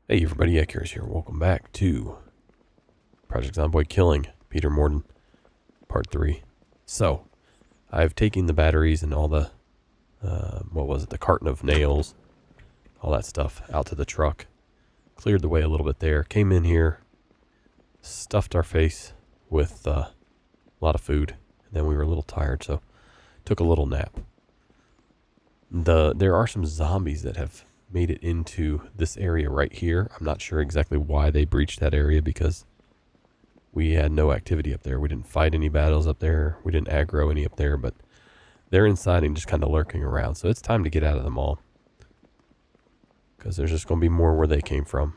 Hey everybody, Curious here. Welcome back to Project Zomboid Killing Peter Morden, Part 3. So, I've taken the batteries and all the, the carton of nails, all that stuff out to the truck. Cleared the way a little bit there. Came in here, stuffed our face with a lot of food. And then we were a little tired, so took a little nap. There are some zombies that have made it into this area right here. I'm not sure exactly why they breached that area because we had no activity up there. We didn't fight any battles up there. We didn't aggro any up there, but they're inside and just kind of lurking around. So it's time to get out of them all because there's just going to be more where they came from.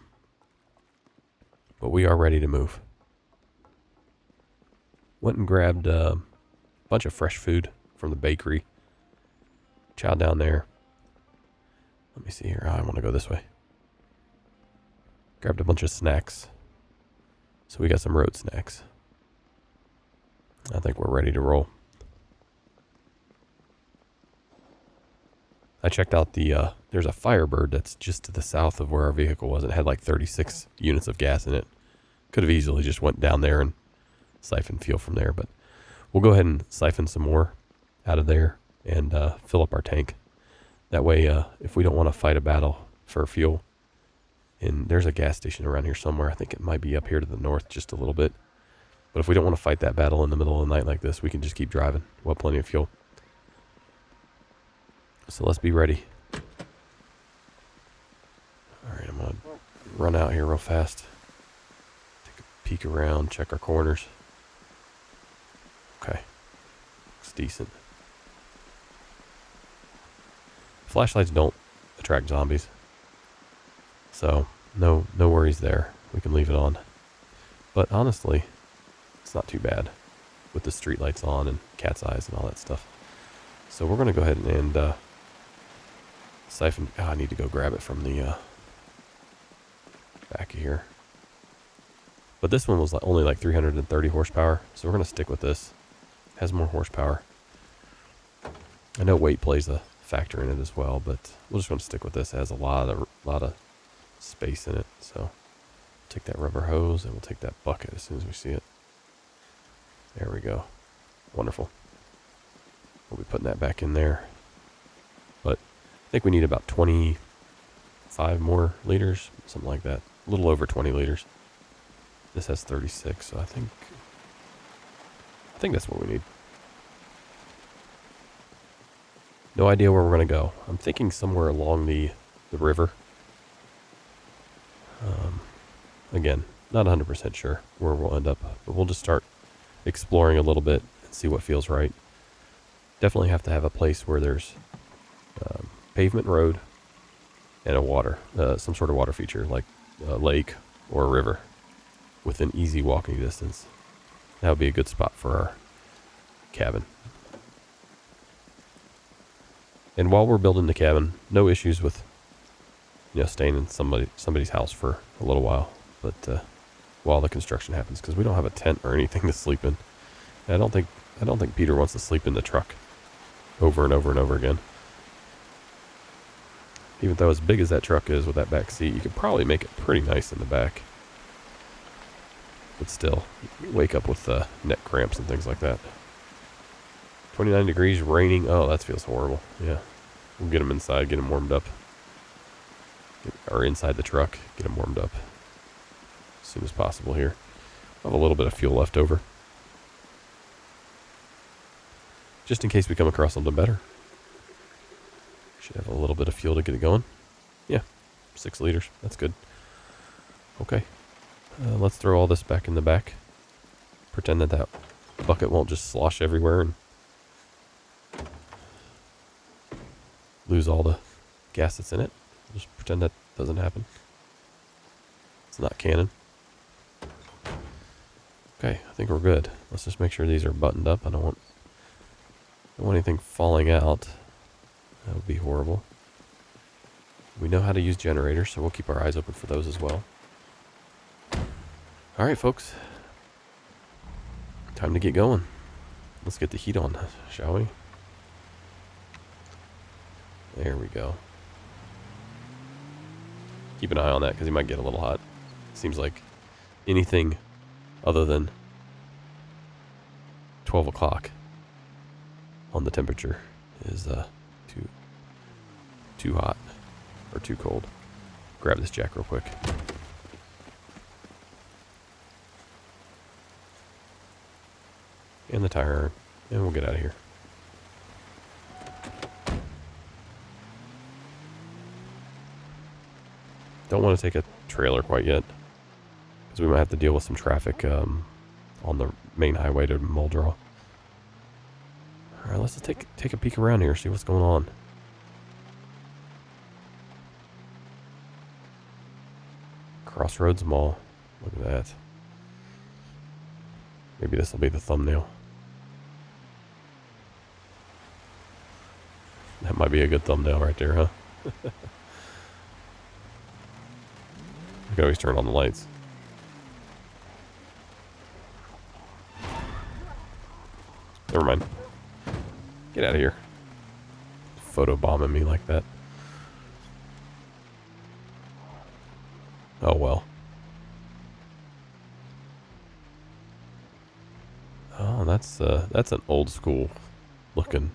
But we are ready to move. Went and grabbed a bunch of fresh food from the bakery. Chowed down there. Let me see here. I want to go this way. Grabbed a bunch of snacks. So we got some road snacks. I think we're ready to roll. I checked out there's a Firebird that's just to the south of where our vehicle was. It had like 36 units of gas in it. Could have easily just went down there and siphoned fuel from there. But we'll go ahead and siphon some more out of there and fill up our tank. That way, if we don't want to fight a battle for fuel, and there's a gas station around here somewhere. I think it might be up here to the north just a little bit. But if we don't want to fight that battle in the middle of the night like this, we can just keep driving. We'll have plenty of fuel. So let's be ready. All right, I'm going to run out here real fast. Take a peek around, check our corners. Okay, looks decent. Flashlights don't attract zombies, so no worries there. We can leave it on. But honestly, it's not too bad with the street lights on and cat's eyes and all that stuff. So we're going to go ahead and siphon. Oh, I need to go grab it from the back of here. But this one was only like 330 horsepower, so we're going to stick with this. It has more horsepower. I know weight plays a factor in it as well, but we're just going to stick with this. It has a lot of space in it. So take that rubber hose and we'll take that bucket as soon as we see it. There we go. Wonderful. We'll be putting that back in there. But I think we need about 25 more liters, something like that. A little over 20 liters. This has 36, so I think that's what we need. No idea where we're going to go. I'm thinking somewhere along the river. Again, not 100% sure where we'll end up, but we'll just start exploring a little bit and see what feels right. Definitely have to have a place where there's pavement road and a water, some sort of water feature like a lake or a river within easy walking distance. That would be a good spot for our cabin. And while we're building the cabin, no issues with staying in somebody's house for a little while. But while the construction happens, because we don't have a tent or anything to sleep in. And I don't think Peter wants to sleep in the truck over and over and over again. Even though as big as that truck is with that back seat, you could probably make it pretty nice in the back. But still, you wake up with neck cramps and things like that. 29 degrees, raining. Oh, that feels horrible. Yeah. We'll get them inside, get them warmed up. Or inside the truck, get them warmed up as soon as possible here. I'll have a little bit of fuel left over. Just in case we come across something better. Should have a little bit of fuel to get it going. Yeah, 6 liters. That's good. Okay. Let's throw all this back in the back. Pretend that bucket won't just slosh everywhere and lose all the gas that's in it. Just pretend that doesn't happen. It's not canon. Okay, I think we're good. Let's just make sure these are buttoned up. I don't want anything falling out. That would be horrible. We know how to use generators, so we'll keep our eyes open for those as well. All right, folks. Time to get going. Let's get the heat on, shall we? There we go. keep an eye on that because he might get a little hot. Seems like anything other than 12 o'clock on the temperature is too hot or too cold. Grab this jack real quick. And the tire iron, and we'll get out of here. Don't want to take a trailer quite yet, because we might have to deal with some traffic on the main highway to Muldrow. All right, let's just take a peek around here, see what's going on. Crossroads Mall. Look at that. Maybe this will be the thumbnail. That might be a good thumbnail right there, huh? We can always turn on the lights. Never mind. Get out of here. Photo bombing me like that. Oh well. Oh, that's an old school looking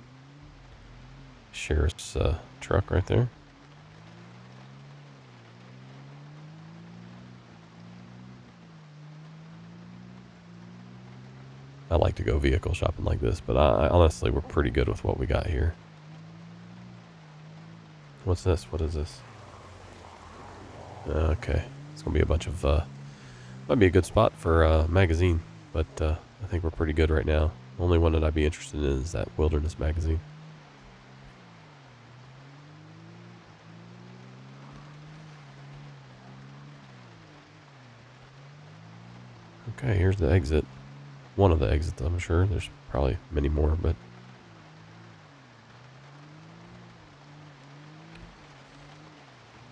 sheriff's truck right there. I like to go vehicle shopping like this, but I honestly, we're pretty good with what we got here. What's this? What is this? Okay, it's gonna be a bunch of might be a good spot for a magazine, but I think we're pretty good right now. The only one that I'd be interested in is that wilderness magazine. Okay, here's the exit. One of the exits, I'm sure. There's probably many more, but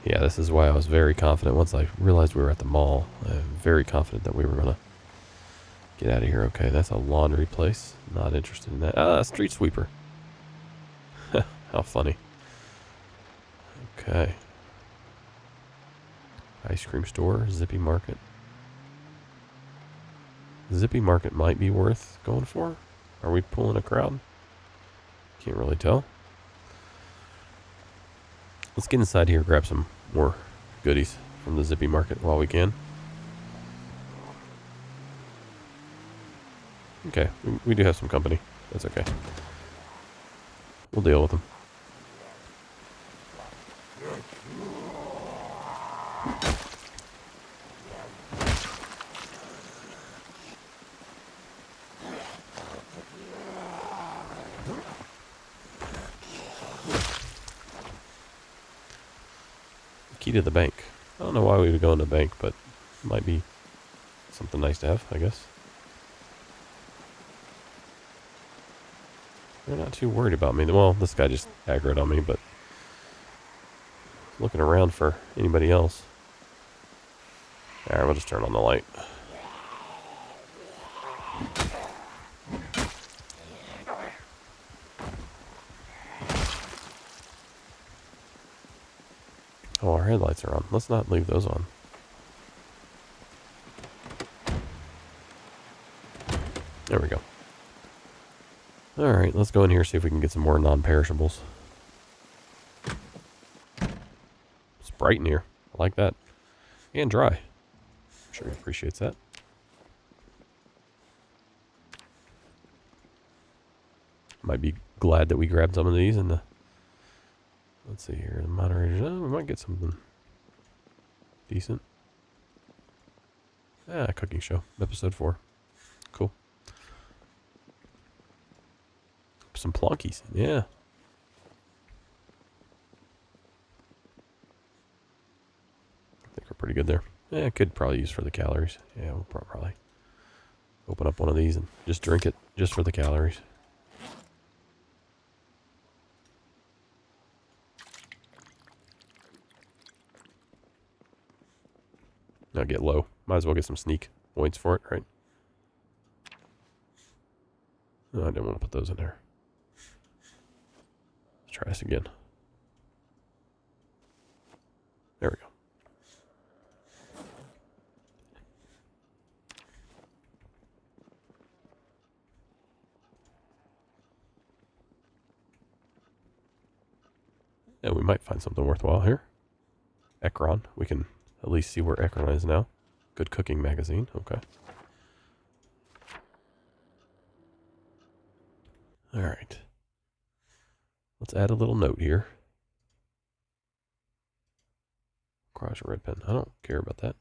yeah, this is why I was very confident. Once I realized we were at the mall, I'm very confident that we were gonna get out of here. Okay, that's a laundry place. Not interested in that. Ah, street sweeper. How funny. Okay. Ice cream store, Zippy Market. Zippy Market might be worth going for. Are we pulling a crowd? Can't really tell. Let's get inside here, grab some more goodies from the Zippy Market while we can. Okay, we do have some company. That's okay. We'll deal with them. Key to the bank. I don't know why we would go in the bank, but it might be something nice to have, I guess. They're not too worried about me. Well, this guy just aggroed on me, but looking around for anybody else. Alright, we'll just turn on the light. Oh, our headlights are on. Let's not leave those on. There we go. Alright, let's go in here, see if we can get some more non-perishables. It's bright in here. I like that. And dry. I'm sure he appreciates that. Might be glad that we grabbed some of these in the... Let's see here, the moderators. Oh, we might get something decent. Ah, cooking show, episode 4. Cool. Some plonkies, yeah. I think we're pretty good there. Yeah, could probably use for the calories. Yeah, we'll probably open up one of these and just drink it just for the calories. Now get low. Might as well get some sneak points for it, right? No, I didn't want to put those in there. Let's try this again. There we go. we might find something worthwhile here. Ekron. We can at least see where Ekron is now. Good cooking magazine. Okay. Alright. Let's add a little note here. Crush a red pen. I don't care about that.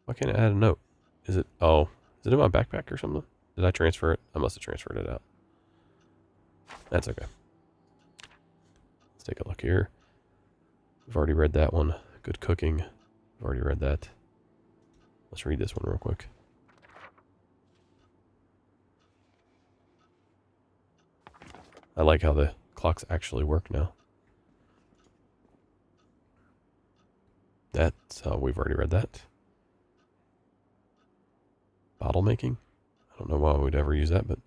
Why can't I add a note? Is it, oh, is it in my backpack or something? Did I transfer it? I must have transferred it out. That's okay. Let's take a look here. I've already read that one. Good cooking. I've already read that. Let's read this one real quick. I like how the clocks actually work now. That's, we've already read that. Bottle making. I don't know why we'd ever use that, but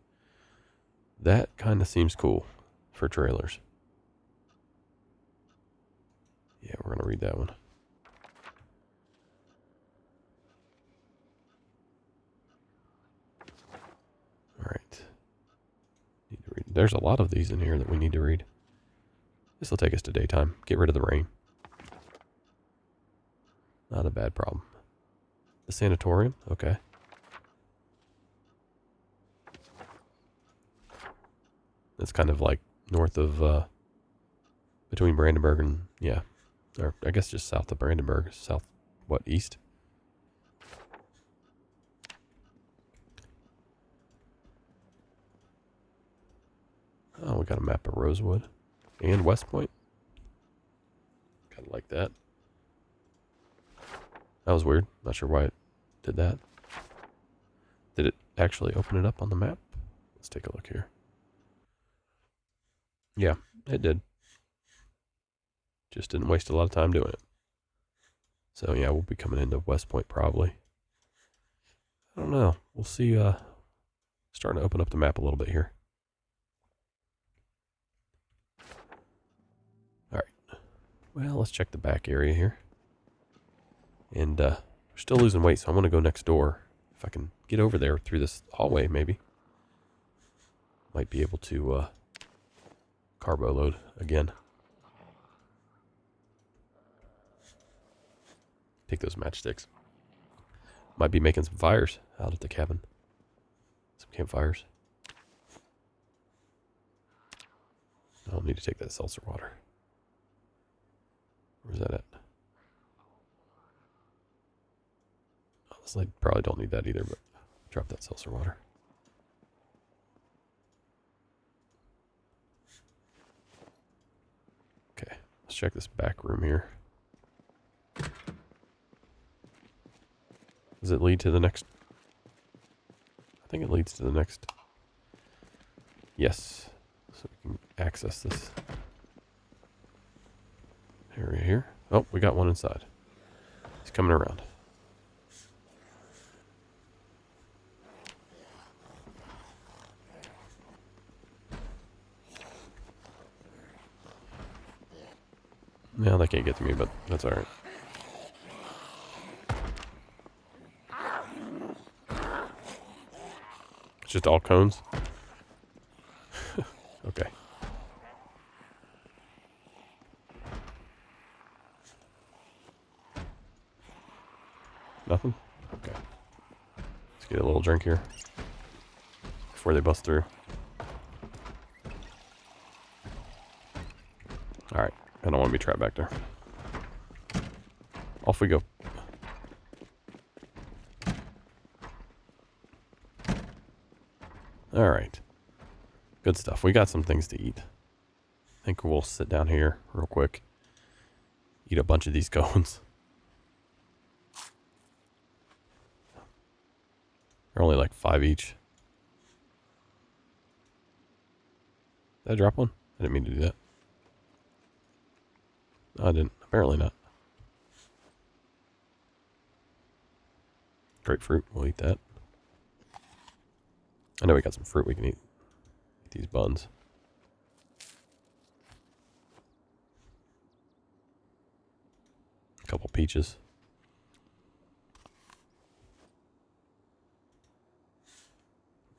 that kind of seems cool for trailers. Yeah, we're going to read that one. All right. Need to read. There's a lot of these in here that we need to read. This will take us to daytime. Get rid of the rain. Not a bad problem. The sanatorium? Okay. It's kind of like north of, between Brandenburg and, yeah. Or I guess just south of Brandenburg. South, what, east? Oh, we got a map of Rosewood. And West Point. Kind of like that. That was weird. Not sure why it did that. Did it actually open it up on the map? Let's take a look here. Yeah, it did. Just didn't waste a lot of time doing it. So yeah, we'll be coming into West Point probably. I don't know. We'll see. Starting to open up the map a little bit here. All right. Well, let's check the back area here. And we're still losing weight, so I want to go next door. If I can get over there through this hallway, maybe. Might be able to carbo load again. Take those matchsticks. Might be making some fires out at the cabin. Some campfires. I'll need to take that seltzer water. Where's that at? Honestly, I probably don't need that either, but drop that seltzer water. Okay, let's check this back room here. Does it lead to the next? I think it leads to the next. Yes. So we can access this area here. Oh, we got one inside. He's coming around. No, they can't get to me, but that's all right. It's just all cones? Okay. Nothing? Okay. Let's get a little drink here before they bust through. Alright. I don't want to be trapped back there. Off we go. Alright. Good stuff. We got some things to eat. I think we'll sit down here real quick. Eat a bunch of these cones. They're only like 5 each. Did I drop one? I didn't mean to do that. No, I didn't. Apparently not. Grapefruit. We'll eat that. I know we got some fruit we can eat. Eat these buns. A couple peaches.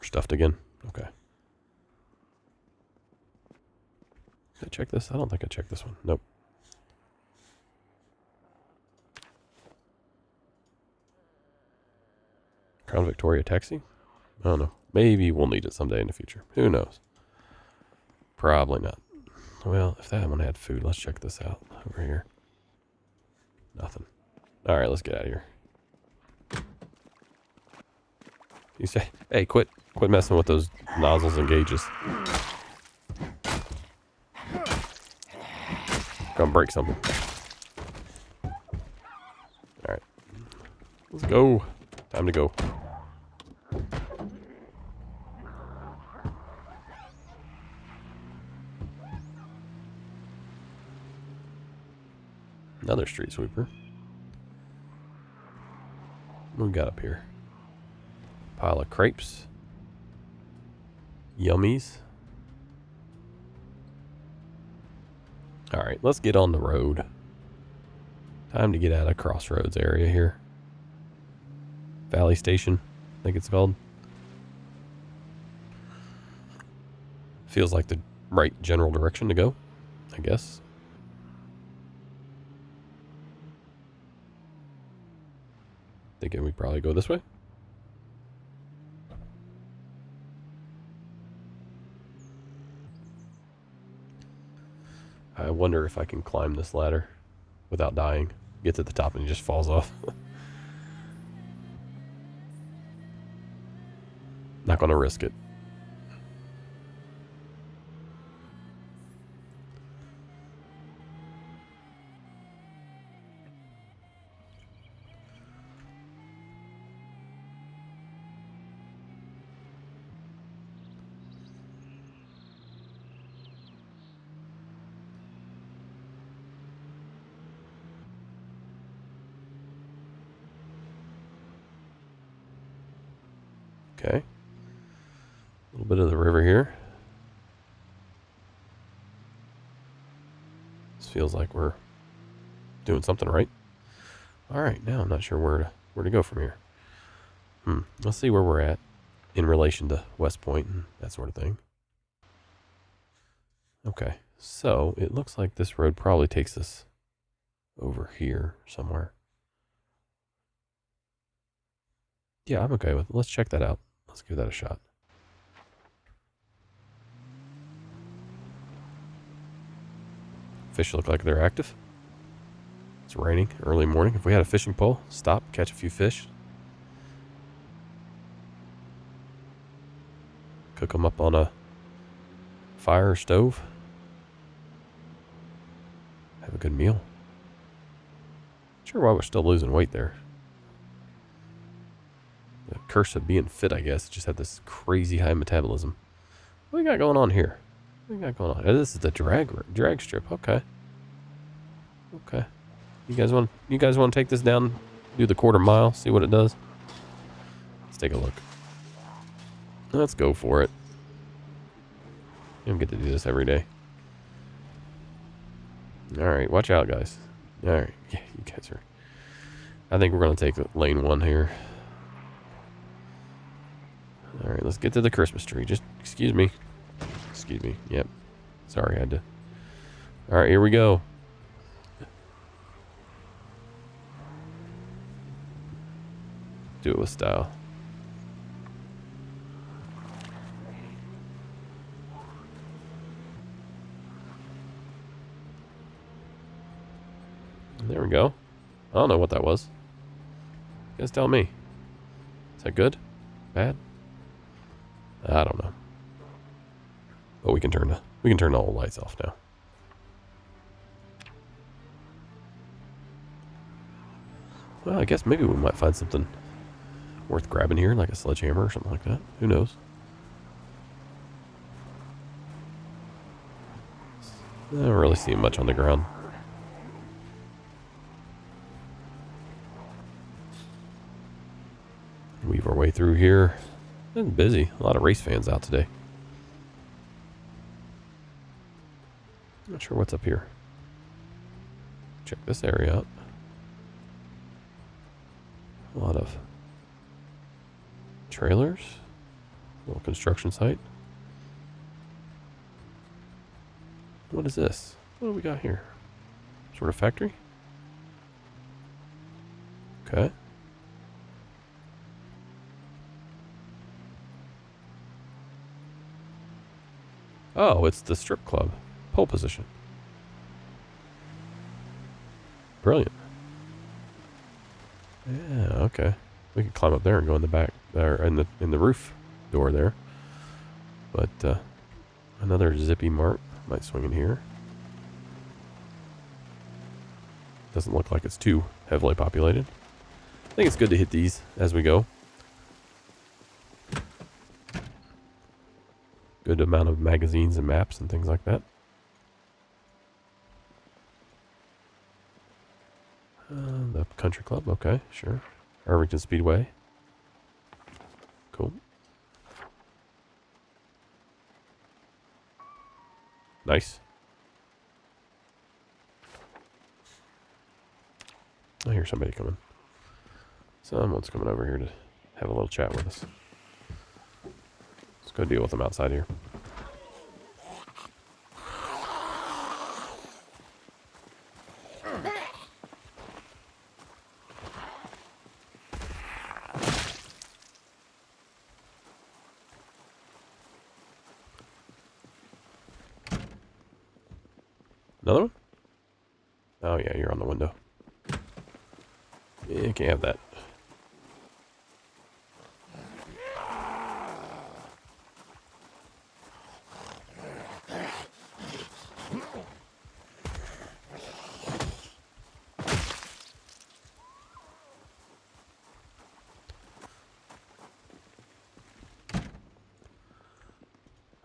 We're stuffed again. Okay. I check this? I don't think I checked this one. Nope. Crown Victoria taxi? I don't know. Maybe we'll need it someday in the future. Who knows? Probably not. Well, if that one had food, let's check this out over here. Nothing. All right, let's get out of here. You say, hey, quit messing with those nozzles and gauges. Gonna break something. All right, let's go. Time to go. Another street sweeper. What we got up here? Pile of crepes. Yummies. Alright, let's get on the road. Time to get out of Crossroads area here. Valley Station, I think it's called. Feels like the right general direction to go, I guess. Thinking we'd probably go this way. I wonder if I can climb this ladder without dying. Get to the top and it just falls off. Not gonna risk it. Okay. A little bit of the river here. This feels like we're doing something right. All right, now I'm not sure where to go from here. Let's see where we're at in relation to West Point and that sort of thing. Okay, so it looks like this road probably takes us over here somewhere. Yeah, I'm okay with it. Let's check that out. Let's give that a shot. Fish look like they're active. It's raining early morning. If we had a fishing pole, stop, catch a few fish. Cook them up on a fire or stove. Have a good meal. Not sure why we're still losing weight there. The curse of being fit, I guess. Just had this crazy high metabolism. What we got going on here? What we got going on? Oh, this is the drag strip. Okay. Okay. You guys want to take this down, do the quarter mile, see what it does? Let's take a look. Let's go for it. You don't get to do this every day. All right, watch out, guys. All right, yeah, you guys are. I think we're gonna take lane 1 here. All right, let's get to the Christmas tree. Just excuse me. Excuse me. Yep. Sorry, I had to. All right, here we go. Do it with style. There we go. I don't know what that was. You guys tell me. Is that good? Bad? I don't know. But we can turn the whole lights off now. Well, I guess maybe we might find something worth grabbing here, like a sledgehammer or something like that. Who knows? I don't really see much on the ground. Weave our way through here. It's busy. A lot of race fans out today. Not sure what's up here. Check this area out. A lot of trailers. Little construction site. What is this? What do we got here? Sort of factory? Okay. Oh, it's the strip club. Pole position. Brilliant. Yeah, okay. We can climb up there and go in the back there in the roof door there. But another zippy mart. Might swing in here. Doesn't look like it's too heavily populated. I think it's good to hit these as we go. Good amount of magazines and maps and things like that. The country club, okay, sure. Irvington Speedway. Cool. Nice. I hear somebody coming. Someone's coming over here to have a little chat with us. Let's go deal with them outside here. Another one? Oh yeah, you're on the window. Yeah, you can't have that.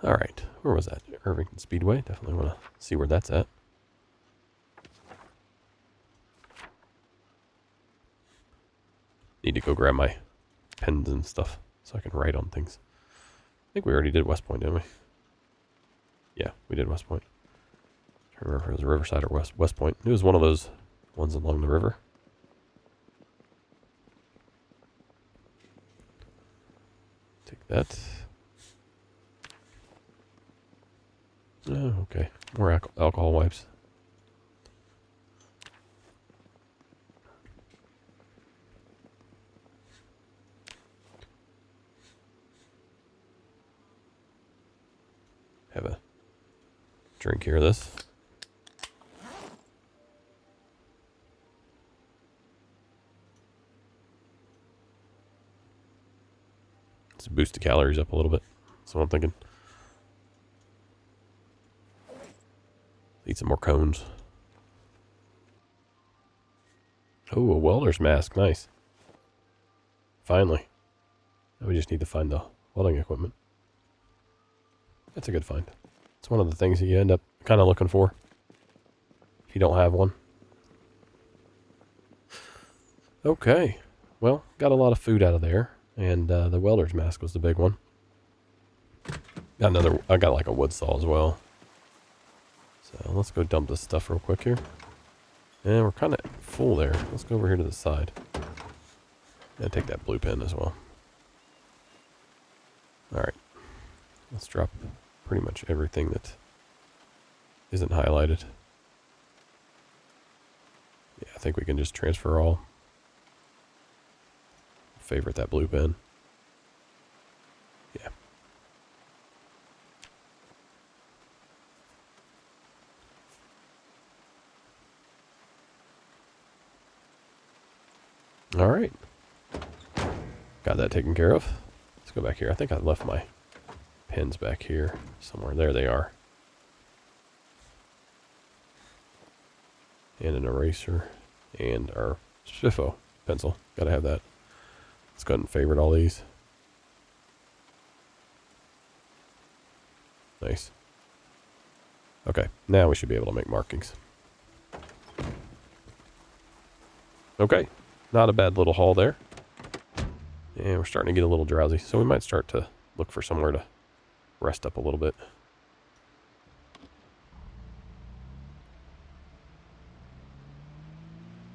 All right, where was that? Irvington Speedway. Definitely want to see where that's at. Need to go grab my pens and stuff so I can write on things. I think we already did West Point, didn't we? Yeah, we did West Point. I can't remember if it was Riverside or West Point. It was one of those ones along the river. Take that. Oh, okay. More alcohol wipes. Have a drink here of this. Let's boost the calories up a little bit. That's what I'm thinking. Eat some more cones. Oh, a welder's mask. Nice. Finally. Now we just need to find the welding equipment. That's a good find. It's one of the things that you end up kind of looking for if you don't have one. Okay. Well, got a lot of food out of there. And the welder's mask was the big one. I got like a wood saw as well. So let's go dump this stuff real quick here. And we're kind of full there. Let's go over here to the side. And take that blue pen as well. Alright. Let's drop pretty much everything that isn't highlighted. Yeah, I think we can just transfer all. Favorite that blue pen. Yeah. All right. Got that taken care of. Let's go back here. I think I left my pens back here somewhere. There they are. And an eraser. And our Spiffo pencil. Gotta have that. Let's go ahead and favorite all these. Nice. Okay, now we should be able to make markings. Okay, not a bad little haul there. And we're starting to get a little drowsy, so we might start to look for somewhere to rest up a little bit.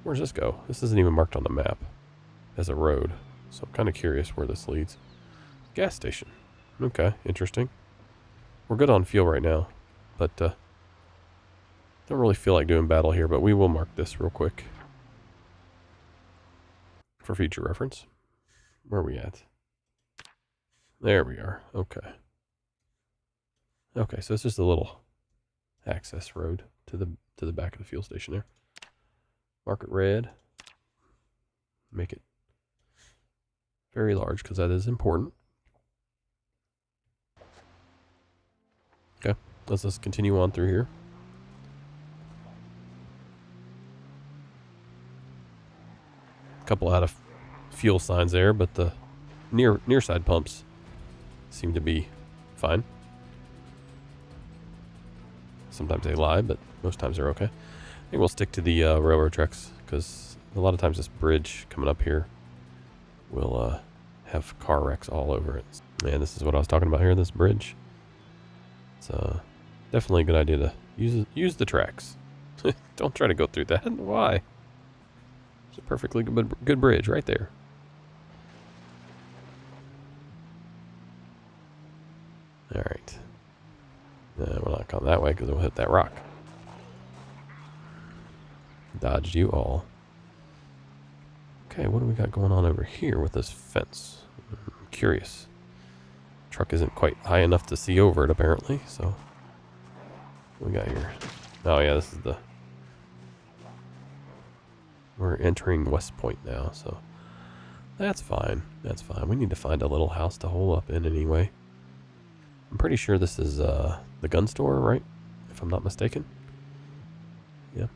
Where's this go? This isn't even marked on the map as a road, so I'm kind of curious where this leads. Gas station. Okay, interesting. We're good on fuel right now, but Don't really feel like doing battle here, but we will mark this real quick for future reference. Where are we at? There we are. Okay. Okay, so it's just a little access road to the back of the fuel station there. Mark it red. Make it very large because that is important. Okay, let's just continue on through here. A couple out of fuel signs there, but the near side pumps seem to be fine. Sometimes they lie, but most times they're okay. I think we'll stick to the railroad tracks because a lot of times this bridge coming up here will have car wrecks all over it. And this is what I was talking about here, this bridge. It's definitely a good idea to use the tracks. Don't try to go through that. Why? It's a perfectly good bridge right there. All right. We'll not come that way because we'll hit that rock. Dodged you all. Okay, what do we got going on over here with this fence? I'm curious. Truck isn't quite high enough to see over it apparently, so what we got here? Oh yeah, this is the... We're entering West Point now, so that's fine. That's fine. We need to find a little house to hole up in anyway. I'm pretty sure this is the gun store, right? If I'm not mistaken. Yeah.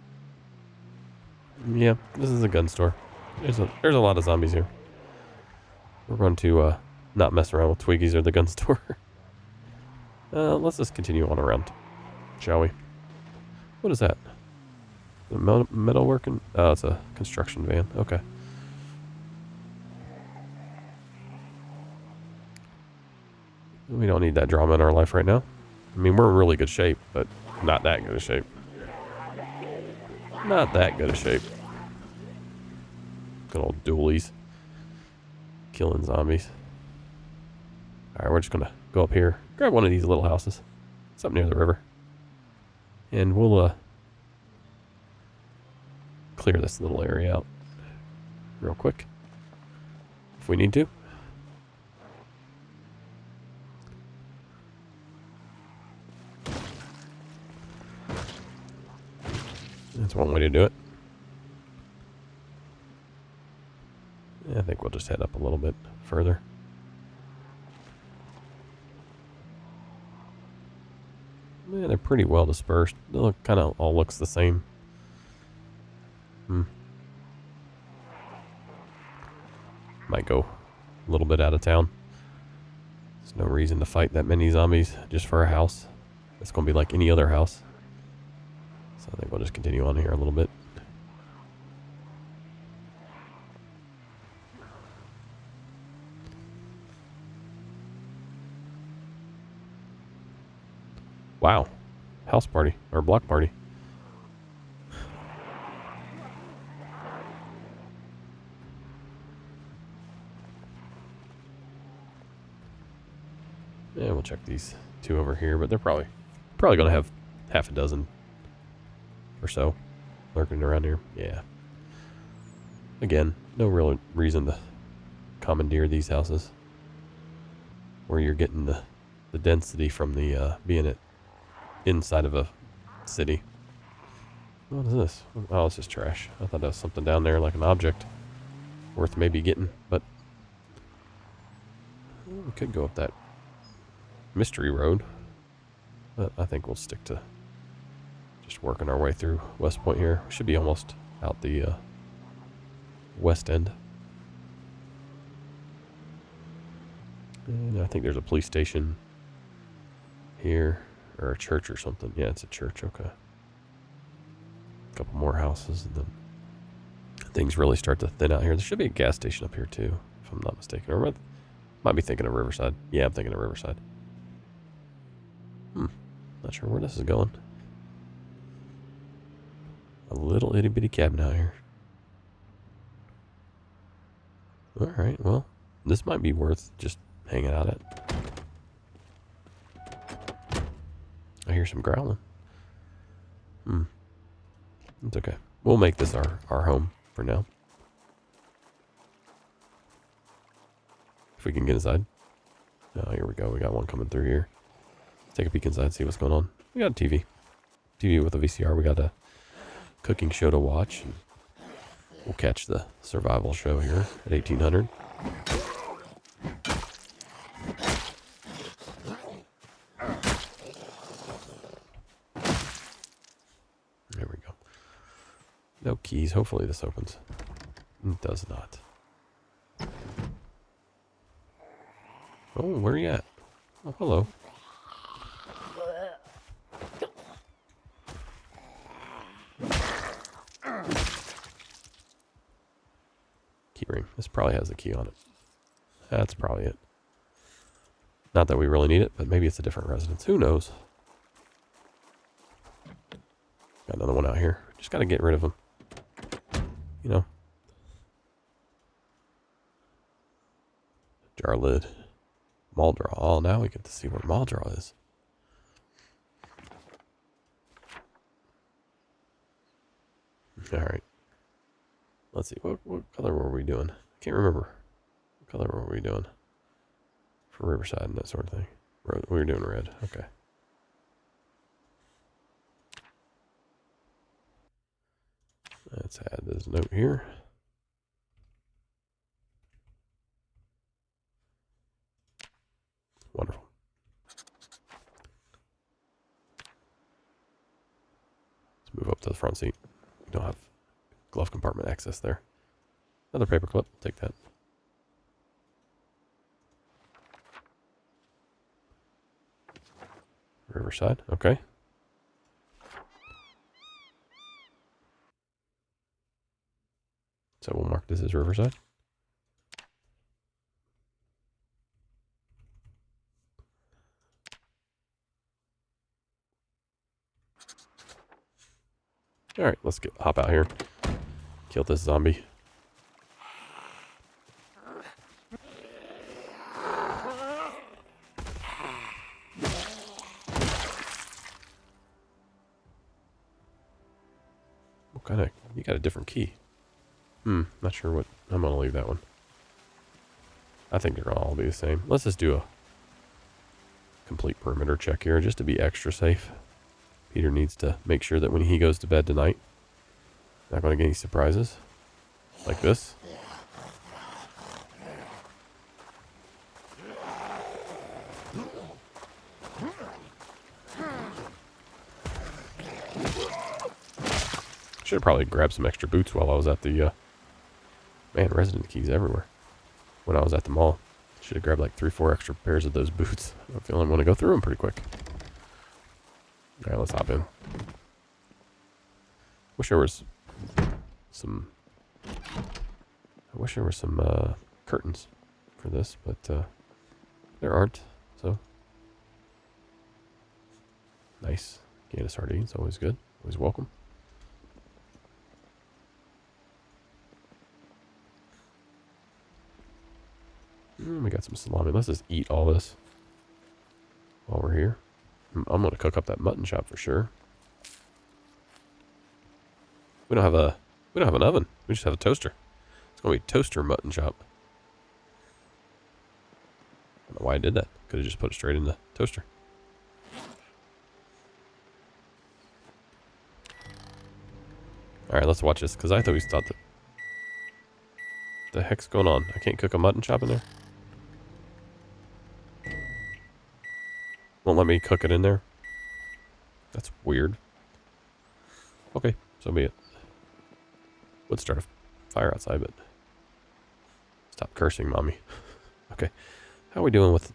Yeah, this is a gun store. There's a lot of zombies here. We're going to not mess around with Twiggies or the gun store. Let's just continue on around, shall we? What is that? Metal working? Oh, it's a construction van. Okay. We don't need that drama in our life right now. I mean, we're in really good shape, but not that good of shape. Not that good of shape. Good old dualies. Killing zombies. Alright, we're just going to go up here. Grab one of these little houses. It's up near the river. And we'll clear this little area out real quick. If we need to. That's one way to do it. Yeah, I think we'll just head up a little bit further. Yeah, they're pretty well dispersed. They look kind of all looks the same. Might go a little bit out of town. There's no reason to fight that many zombies just for a house. It's going to be like any other house. So I think we'll just continue on here a little bit. Wow. House party. Or block party. Yeah, we'll check these two over here, but they're probably going to have half a dozen or so lurking around here. Yeah. Again, no real reason to commandeer these houses where you're getting the density from the being it inside of a city. What is this? Oh, it's just trash. I thought that was something down there, like an object worth maybe getting, but we could go up that mystery road. But I think we'll stick to just working our way through West Point here. We should be almost out the west end. And I think there's a police station here, or a church or something. Yeah, it's a church. Okay. A couple more houses, and then things really start to thin out here. There should be a gas station up here too, if I'm not mistaken. Or might be thinking of Riverside. Yeah, I'm thinking of Riverside. Not sure where this is going. A little itty bitty cabin out here. Alright, well, this might be worth just hanging out at. I hear some growling. It's okay. We'll make this our home for now. If we can get inside. Oh, here we go. We got one coming through here. Take a peek inside, see what's going on. We got a TV. TV with a VCR. We got a cooking show to watch. And we'll catch the survival show here at 1800. There we go. No keys. Hopefully this opens. It does not. Oh, where are you at? Oh, hello. Keyring. This probably has a key on it. That's probably it. Not that we really need it, but maybe it's a different residence. Who knows? Got another one out here. Just got to get rid of them. You know. Jar lid. Maldra. Oh, now we get to see where Maldra is. Alright. Let's see. What color were we doing? I can't remember. What color were we doing? For Riverside and that sort of thing. We were doing red. Okay. Let's add this note here. Wonderful. Let's move up to the front seat. We don't have glove compartment access there. Another paper clip. Take that. Riverside. Okay. So we'll mark this as Riverside. All right, let's hop out here. Kill this zombie. What kind of? You got a different key. Not sure what. I'm gonna leave that one. I think they're gonna all be the same. Let's just do a complete perimeter check here just to be extra safe. Peter needs to make sure that when he goes to bed tonight, not going to get any surprises like this. Should have probably grabbed some extra boots while I was at the, man, resident keys everywhere. When I was at the mall, should have grabbed like 3-4 extra pairs of those boots. I feel I'm going to go through them pretty quick. All right, let's hop in. Wish there was some. I wish there were some curtains for this, but there aren't. So nice. Can of sardines, always good. Always welcome. We got some salami. Let's just eat all this while we're here. I'm going to cook up that mutton chop for sure. We don't have an oven. We just have a toaster. It's going to be toaster mutton chop. I don't know why I did that. Could have just put it straight in the toaster. All right, let's watch this because I always thought that. The heck's going on? I can't cook a mutton chop in there. Won't let me cook it in there. That's weird. Okay, so be it. Would start a fire outside, but stop cursing, mommy. Okay, how are we doing with?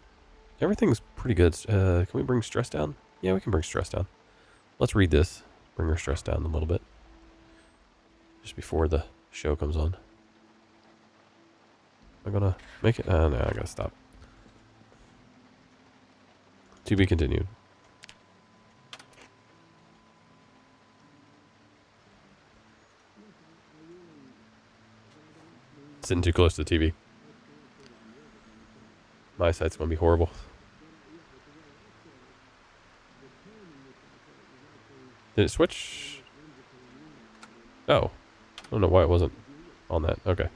Everything's pretty good. Can we bring stress down? Yeah, we can bring stress down. Let's read this. Bring our stress down a little bit. Just before the show comes on. Am I gonna make it? No, I gotta stop. To be continued. Sitting too close to the TV. My eyesight's gonna be horrible. Did it switch? Oh. I don't know why it wasn't on that. Okay.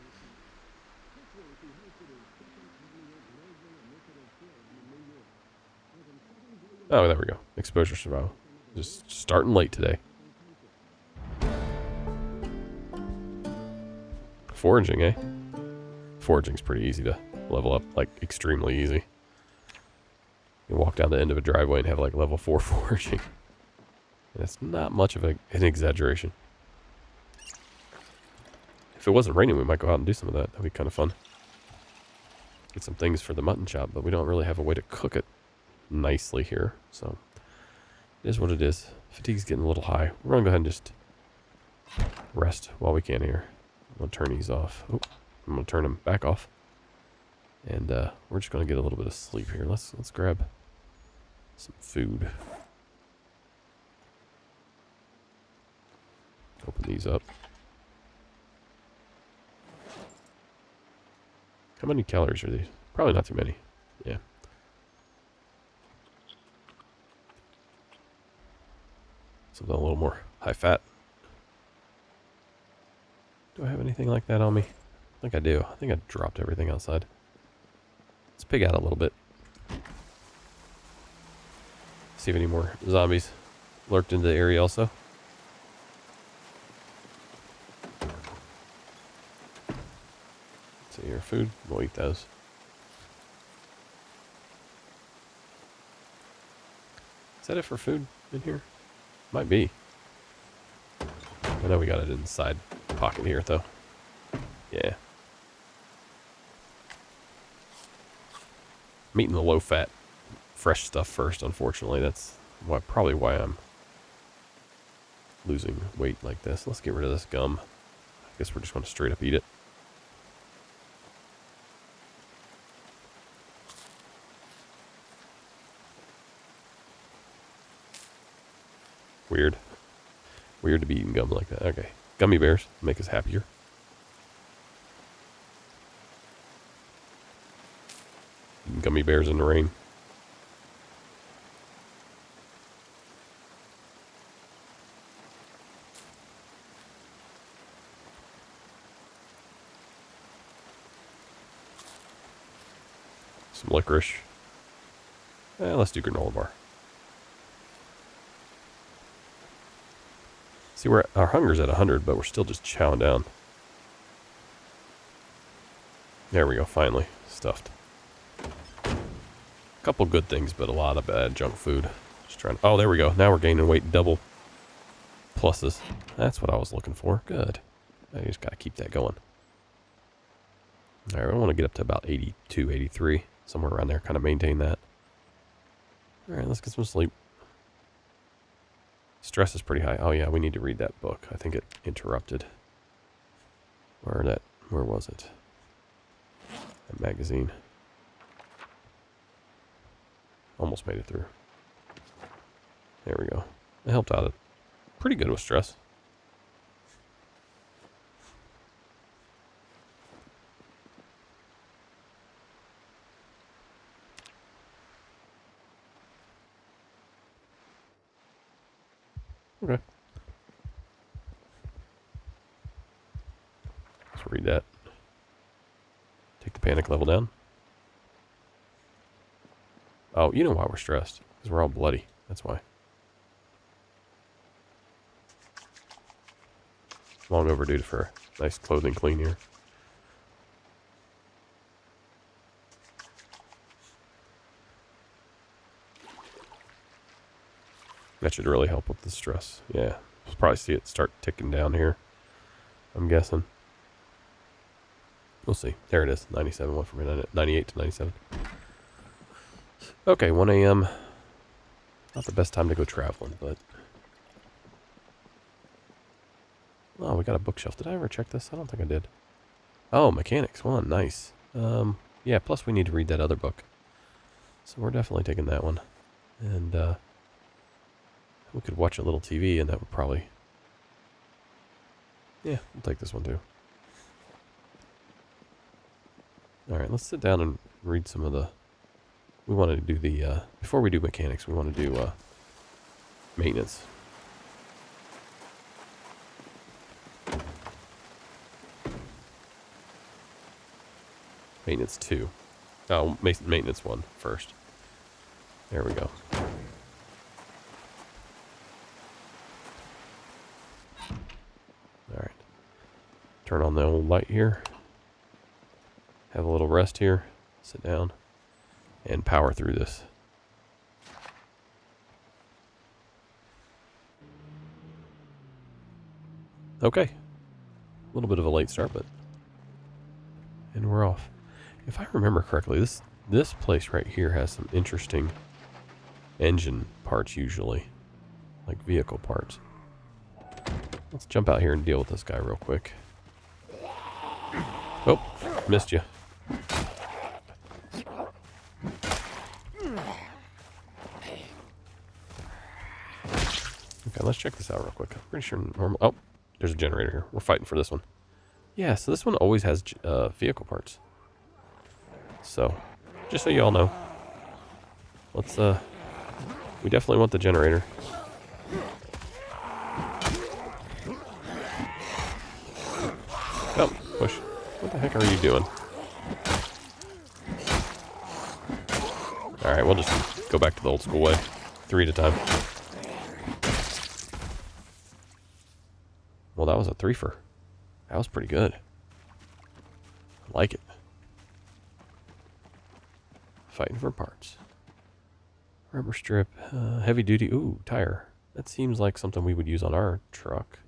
Oh, there we go. Exposure survival. Just starting late today. Foraging, eh? Foraging's pretty easy to level up. Like, extremely easy. You walk down the end of a driveway and have, like, level 4 foraging. And it's not much of an exaggeration. If it wasn't raining, we might go out and do some of that. That'd be kind of fun. Get some things for the mutton chop, but we don't really have a way to cook it nicely here. So, it is what it is. Fatigue's getting a little high. We're going to go ahead and just rest while we can here. I'm going to turn these off. Oh, I'm going to turn them back off. And we're just going to get a little bit of sleep here. Let's grab some food. Open these up. How many calories are these? Probably not too many. Yeah. Something a little more high fat. Do I have anything like that on me? I think I do. I think I dropped everything outside. Let's pig out a little bit. See if any more zombies lurked into the area also. See your food. We'll eat those. Is that it for food in here? Might be. I know we got it in the side pocket here, though. Yeah. I'm eating the low-fat, fresh stuff first, unfortunately. That's probably why I'm losing weight like this. Let's get rid of this gum. I guess we're just going to straight up eat it. Weird. Weird to be eating gum like that. Okay. Gummy bears make us happier. Eating gummy bears in the rain. Some licorice. Let's do granola bar. See, our hunger's at 100, but we're still just chowing down. There we go, finally. Stuffed. A couple good things, but a lot of bad junk food. Just trying. Oh, there we go. Now we're gaining weight double. Pluses. That's what I was looking for. Good. I just gotta keep that going. Alright, I want to get up to about 82, 83. Somewhere around there. Kind of maintain that. Alright, let's get some sleep. Stress is pretty high. Oh yeah, we need to read that book. I think it interrupted. Where was it? That magazine. Almost made it through. There we go. It helped out pretty good with stress. Okay. Let's read that. Take the panic level down. Oh, you know why we're stressed. Because we're all bloody. That's why. Long overdue for a nice clothing clean here. That should really help with the stress. Yeah. You'll probably see it start ticking down here. I'm guessing. We'll see. There it is. 97 went from 98 to 97. Okay, 1 a.m. Not the best time to go traveling, but... Oh, we got a bookshelf. Did I ever check this? I don't think I did. Oh, Mechanics 1. Nice. Yeah, plus we need to read that other book. So we're definitely taking that one. And, we could watch a little TV, and that would probably... Yeah, we'll take this one, too. Alright, let's sit down and read some of the... We want to do the... Before we do mechanics, we want to do maintenance. Maintenance 2. Oh, maintenance 1 first. There we go. Alright. Turn on the old light here. Have a little rest here. Sit down. And power through this. Okay. A little bit of a late start, but... And we're off. If I remember correctly, this place right here has some interesting engine parts usually. Like vehicle parts. Let's jump out here and deal with this guy real quick. Oh, missed you. Okay, let's check this out real quick. I'm pretty sure normal... Oh, there's a generator here. We're fighting for this one. Yeah, so this one always has vehicle parts. So, just so you all know. Let's, we definitely want the generator. Oh, push. What the heck are you doing? Alright, we'll just go back to the old school way. 3 at a time. Well, that was a 3-fer. That was pretty good. I like it. Fighting for parts. Rubber strip. Heavy duty. Ooh, tire. That seems like something we would use on our truck.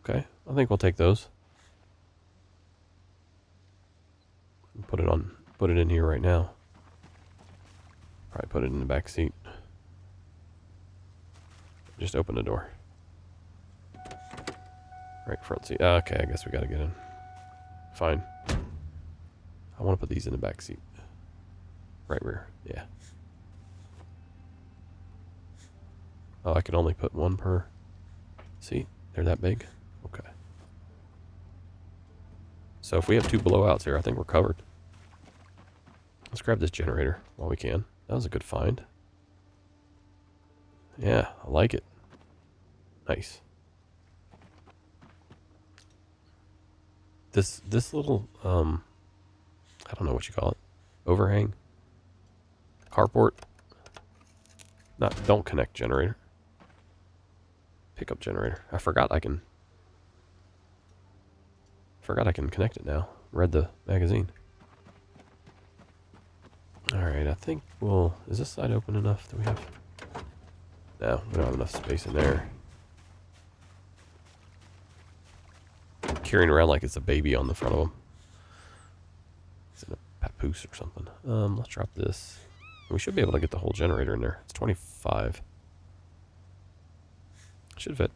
Okay, I think we'll take those. Put it in here right now. Probably put it in the back seat. Just open the door. Right front seat. Okay, I guess we gotta get in. Fine. I want to put these in the back seat. Right rear. Yeah. Oh, I can only put one per seat. They're that big? Okay. So if we have 2 blowouts here, I think we're covered. Let's grab this generator while we can. That was a good find. Yeah, I like it. Nice. This little, I don't know what you call it. Overhang? Carport? Don't connect generator. Pickup generator. I forgot I can connect it now. Read the magazine. Alright, I think we'll... Is this side open enough? Do we have... No, we don't have enough space in there. Carrying around like it's a baby on the front of them. It's in a papoose or something. Let's drop this. We should be able to get the whole generator in there. It's 25. Should fit.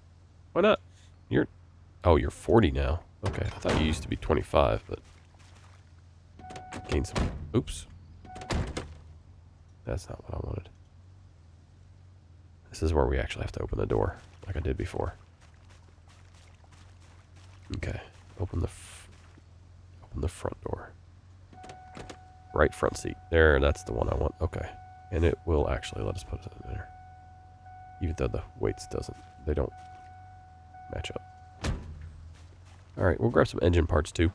Why not? You're 40 now. Okay, I thought you used to be 25, but gain some. Oops. That's not what I wanted. This is where we actually have to open the door, like I did before. Okay, open the front door. Right front seat. There, that's the one I want. Okay, and it will actually let us put it in there, even though the weights they don't match up. All right, we'll grab some engine parts too,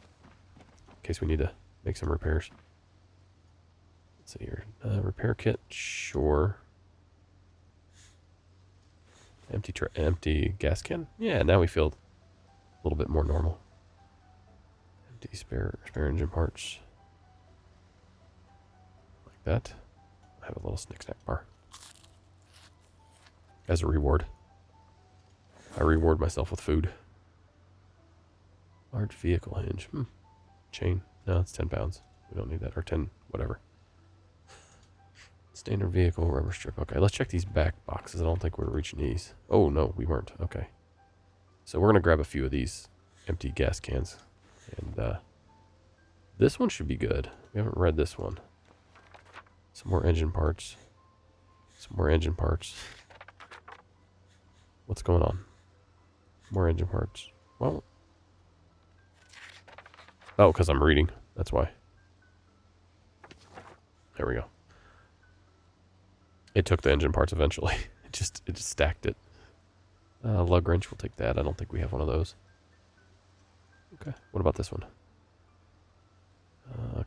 in case we need to make some repairs. Let's see here. Repair kit, sure. Empty gas can. Yeah, now we feel a little bit more normal. Empty spare engine parts. Like that. I have a little snick snack bar. As a reward. I reward myself with food. Large vehicle hinge. Chain. No, it's 10 pounds. We don't need that. Or 10, whatever. Standard vehicle, rubber strip. Okay, let's check these back boxes. I don't think we're reaching these. Oh, no, we weren't. Okay. So we're going to grab a few of these empty gas cans. And this one should be good. We haven't read this one. Some more engine parts. Some more engine parts. What's going on? More engine parts. Well. Oh, because I'm reading. That's why. There we go. It took the engine parts eventually. It just stacked it. Lug wrench, we'll take that. I don't think we have one of those. Okay. What about this one?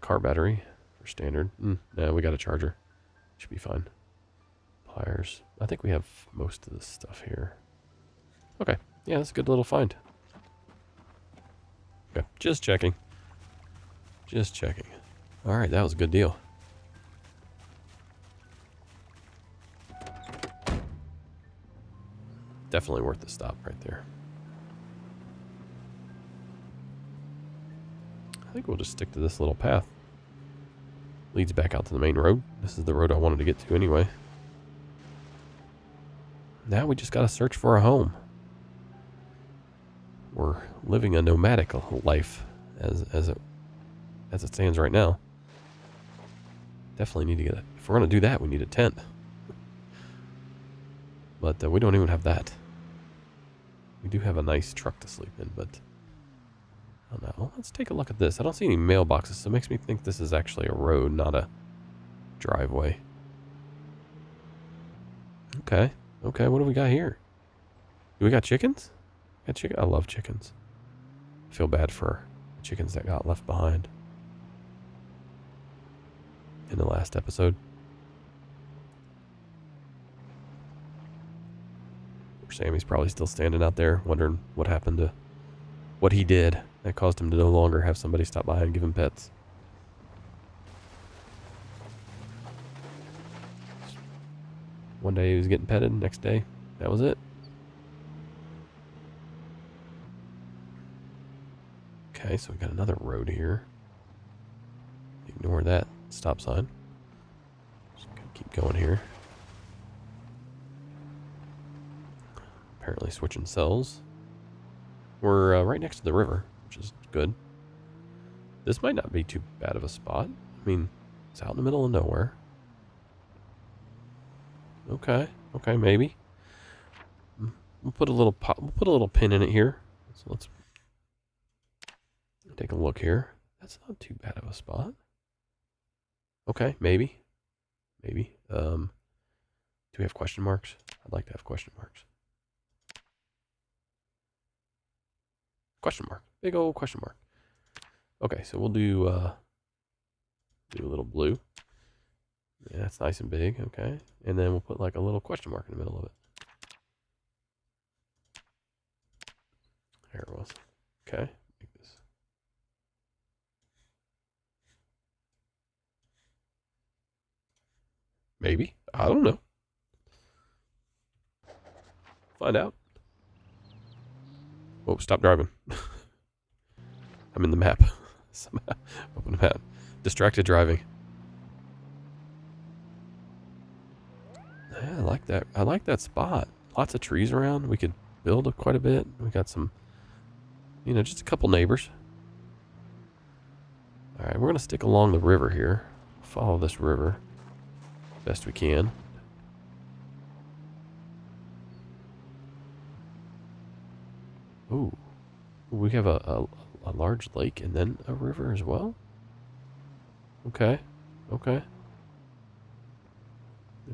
Car battery for standard. No, we got a charger. Should be fine. Pliers. I think we have most of this stuff here. Okay. Yeah, that's a good little find. Okay, just checking. Just checking. Alright, that was a good deal. Definitely worth the stop right there. I think we'll just stick to this little path. Leads back out to the main road. This is the road I wanted to get to anyway. Now we just gotta search for a home. We're living a nomadic life as it stands right now. Definitely need to get it. If we're gonna do that, we need a tent. But we don't even have that. We do have a nice truck to sleep in, but I don't know. Let's take a look at this. I don't see any mailboxes, so it makes me think this is actually a road, not a driveway. Okay. Okay, what do we got here? Do we got chickens? Got chicken? I love chickens. I feel bad for chickens that got left behind in the last episode. Sammy's probably still standing out there wondering what happened to what he did that caused him to no longer have somebody stop by and give him pets. One day he was getting petted, next day that was it. Okay, so we got another road here. Ignore that stop sign. Just gonna keep going here. Apparently switching cells. We're right next to the river, which is good. This might not be too bad of a spot. I mean, it's out in the middle of nowhere. Okay, okay, maybe. We'll put a little pin in it here. So let's take a look here. That's not too bad of a spot. Okay, maybe. Maybe. Do we have question marks? I'd like to have question marks. Question mark. Big old question mark. Okay, so we'll do a little blue. Yeah, that's nice and big. Okay. And then we'll put like a little question mark in the middle of it. There it was. Okay. Make this. Maybe. I don't know. Find out. Oh, stop driving. I'm in the map. Open the map. Distracted driving. Yeah, I like that. I like that spot. Lots of trees around. We could build quite a bit. We got some, just a couple neighbors. All right, we're going to stick along the river here. Follow this river best we can. Ooh, we have a large lake and then a river as well? Okay, okay.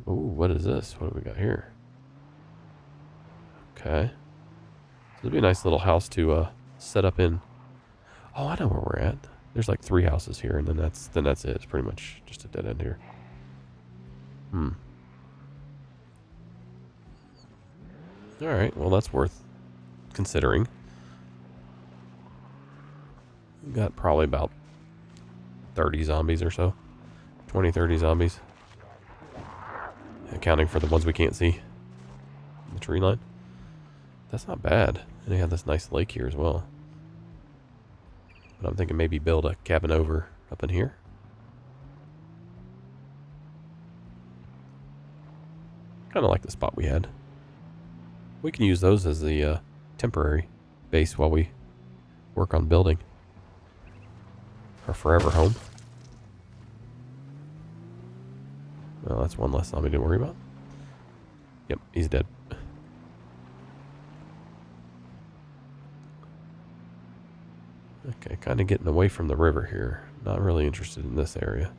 Ooh, what is this? What do we got here? Okay. So it'll be a nice little house to set up in. Oh, I know where we're at. There's like 3 houses here, and then that's it. It's pretty much just a dead end here. All right, well, that's worth considering. We've got probably about 30 zombies or so. 20, 30 zombies. Accounting for the ones we can't see in the tree line. That's not bad. And they have this nice lake here as well. But I'm thinking maybe build a cabin over up in here. Kind of like the spot we had. We can use those as the temporary base while we work on building our forever home. Well, that's one less zombie to worry about. Yep, he's dead. Okay, kind of getting away from the river here. Not really interested in this area.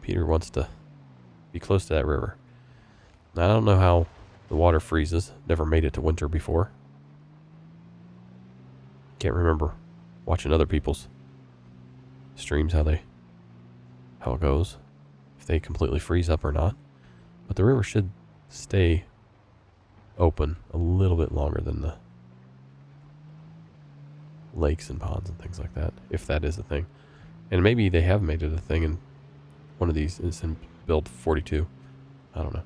Peter wants to be close to that river. Now, I don't know how the water freezes. Never made it to winter before. Can't remember watching other people's streams how it goes, if they completely freeze up or not. But the river should stay open a little bit longer than the lakes and ponds and things like that, if that is a thing. And maybe they have made it a thing in one of these. It's in build 42. I don't know.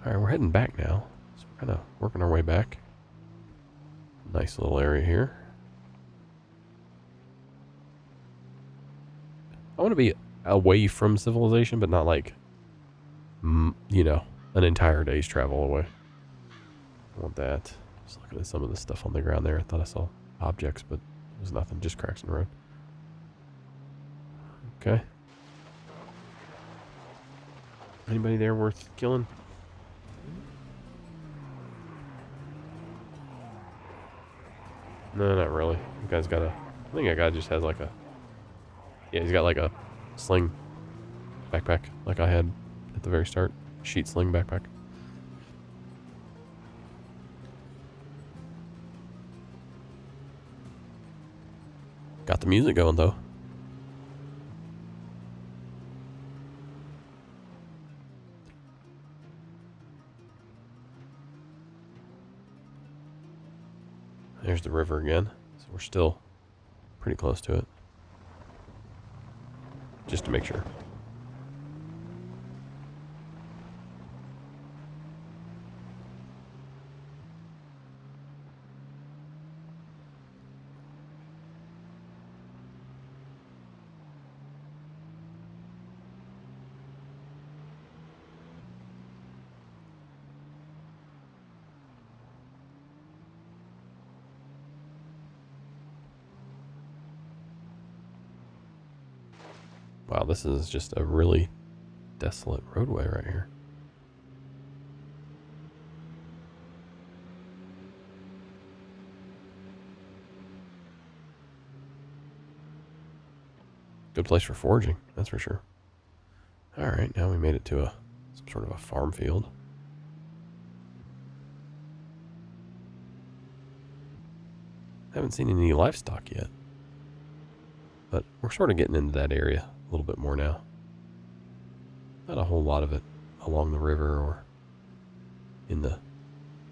Alright, we're heading back now. So we're kind of working our way back. Nice little area here. I want to be away from civilization, but not like, you know, an entire day's travel away. I want that. Just looking at some of the stuff on the ground there. I thought I saw objects, but it was nothing. Just cracks in the road. Okay. Anybody there worth killing? No, not really. You guys got a... I think that guy just has like a... Yeah, he's got like a sling backpack, like I had at the very start. Sheet sling backpack. Got the music going though. There's the river again. So we're still pretty close to it. Just to make sure. Wow, this is just a really desolate roadway right here. Good place for foraging, that's for sure. Alright, now we made it to some sort of a farm field. Haven't seen any livestock yet. But we're sort of getting into that area a little bit more now. Not a whole lot of it along the river or in the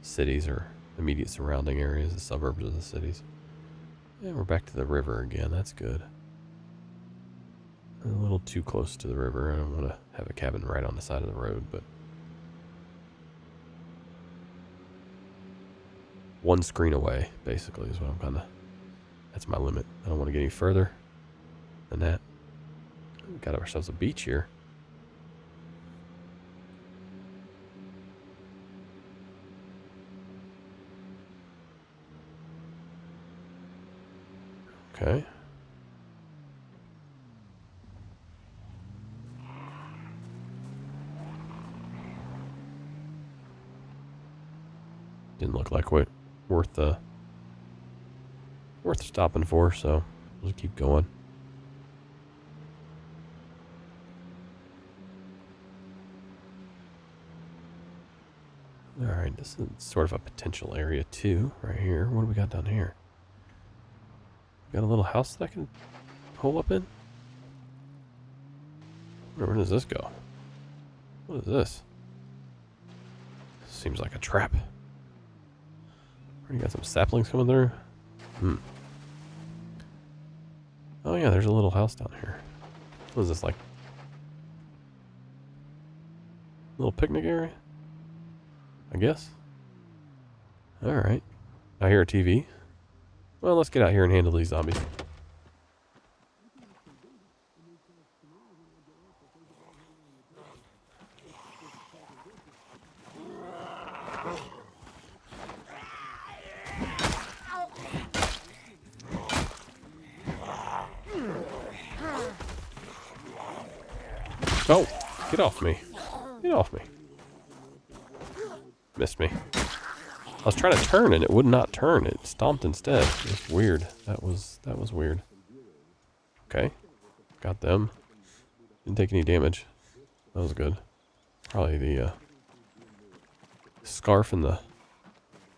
cities or immediate surrounding areas, the suburbs of the cities. Yeah, we're back to the river again. That's good. A little too close to the river. I don't want to have a cabin right on the side of the road, but one screen away, basically, is what I'm kind of... That's my limit. I don't want to get any further than that. We got ourselves a beach here. Okay. Didn't look like worth stopping for, so we'll keep going. Alright, this is sort of a potential area too, right here. What do we got down here? Got a little house that I can hole up in? Where does this go? What is this? Seems like a trap. Already got some saplings coming through. Oh yeah, there's a little house down here. What is this, like? Little picnic area? I guess. Alright. I hear a TV. Well, let's get out here and handle these zombies. Oh, get off me. Get off me. Missed me. I was trying to turn and it would not turn. It stomped instead. It's weird. That was weird. Okay. Got them. Didn't take any damage. That was good. Probably the scarf and the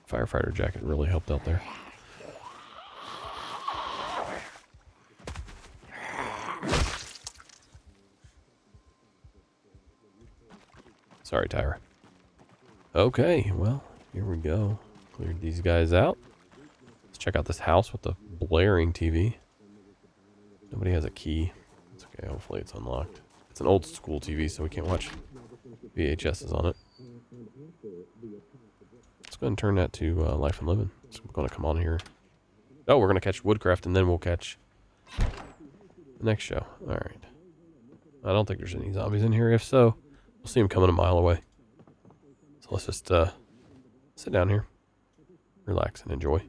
firefighter jacket really helped out there. Sorry, Tyra. Okay, well, here we go. Cleared these guys out. Let's check out this house with the blaring TV. Nobody has a key. It's okay, hopefully it's unlocked. It's an old school TV, so we can't watch VHSs on it. Let's go ahead and turn that to Life and Living. So we're going to come on here. Oh, we're going to catch Woodcraft, and then we'll catch the next show. All right. I don't think there's any zombies in here. If so, we'll see them coming a mile away. So let's just sit down here, relax, and enjoy.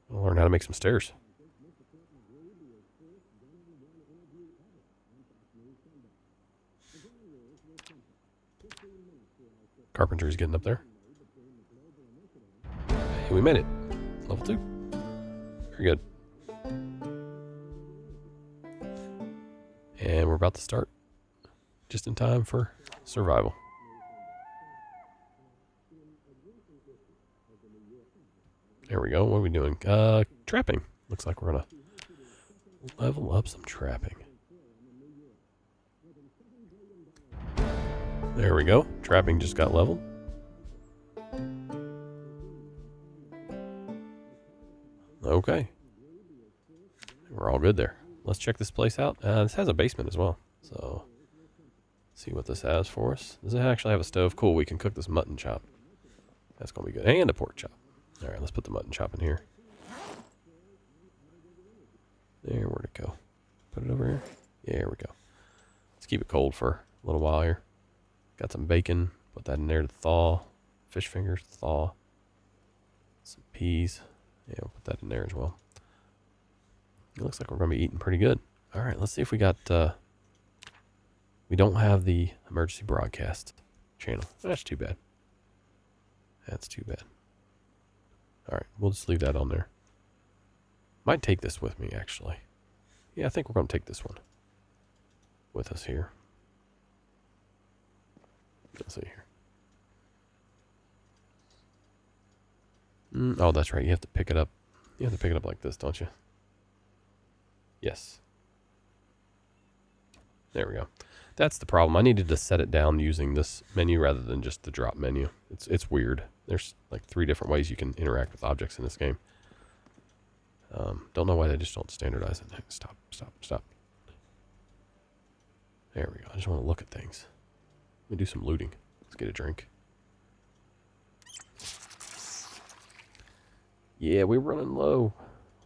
We'll learn how to make some stairs. Carpenter's getting up there. Hey, we made it. Level 2. Very good. And we're about to start. Just in time for survival. There we go. What are we doing? Trapping. Looks like we're going to level up some trapping. There we go. Trapping just got leveled. Okay. We're all good there. Let's check this place out. This has a basement as well. So, see what this has for us. Does it actually have a stove? Cool, we can cook this mutton chop. That's going to be good. And a pork chop. All right, let's put the mutton chop in here. There, where'd it go? Put it over here? Yeah, there we go. Let's keep it cold for a little while here. Got some bacon. Put that in there to thaw. Fish fingers to thaw. Some peas. Yeah, we'll put that in there as well. It looks like we're going to be eating pretty good. All right, let's see if we got... we don't have the emergency broadcast channel. That's too bad. That's too bad. All right, we'll just leave that on there. Might take this with me, actually. Yeah, I think we're going to take this one with us here. Let's see here. Oh, that's right. You have to pick it up. You have to pick it up like this, don't you? Yes. There we go. That's the problem. I needed to set it down using this menu rather than just the drop menu. It's weird. There's like 3 different ways you can interact with objects in this game. Don't know why they just don't standardize it. Stop, stop, stop. There we go. I just want to look at things. Let me do some looting. Let's get a drink. Yeah, we're running low.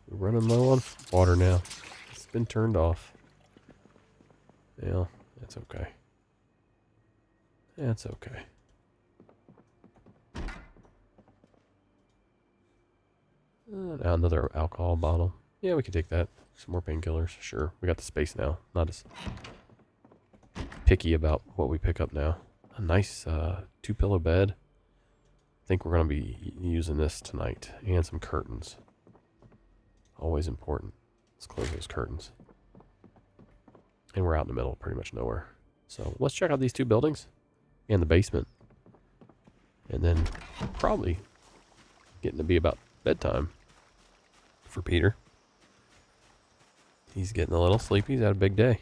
We're running low on water now. It's been turned off. Yeah, that's okay. That's okay. Now another alcohol bottle. Yeah, we can take that. Some more painkillers. Sure. We got the space now. Not as picky about what we pick up now. A nice 2-pillow bed. I think we're going to be using this tonight. And some curtains. Always important. Let's close those curtains. And we're out in the middle, pretty much nowhere. So let's check out these 2 buildings. And the basement. And then probably getting to be about bedtime for Peter. He's getting a little sleepy. He's had a big day.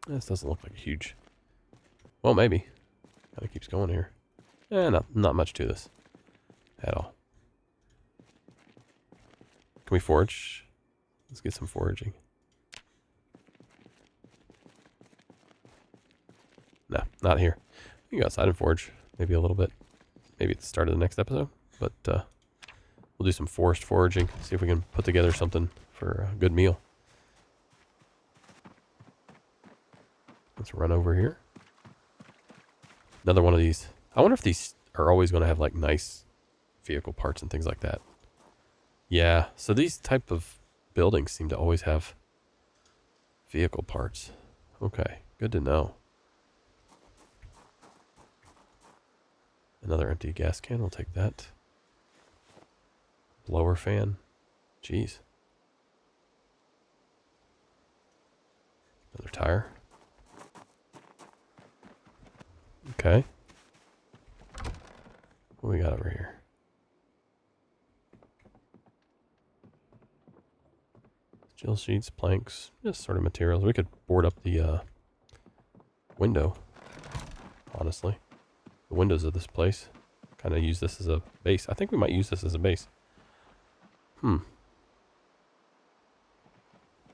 This doesn't look like a huge... Well, maybe. Kind of keeps going here. Not much to this. At all. Can we forage? Let's get some foraging. No, not here. We can go outside and forage. Maybe a little bit. Maybe at the start of the next episode. But we'll do some forest foraging. See if we can put together something for a good meal. Let's run over here. Another one of these. I wonder if these are always going to have like nice vehicle parts and things like that. Yeah, so these type of buildings seem to always have vehicle parts. Okay, good to know. Another empty gas can, we'll take that. Blower fan. Jeez. Another tire. Okay. What we got over here? Steel sheets, planks, just sort of materials. We could board up the window, honestly. The windows of this place. Kind of use this as a base. I think we might use this as a base. I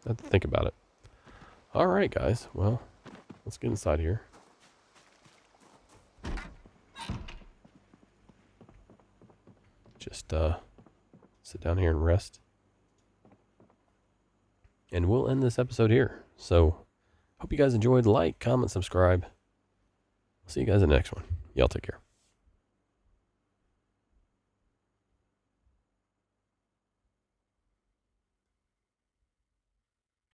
have to think about it. Alright, guys. Well, let's get inside here. Just sit down here and rest. And we'll end this episode here. So, hope you guys enjoyed. Like, comment, subscribe. See you guys in the next one. Y'all take care.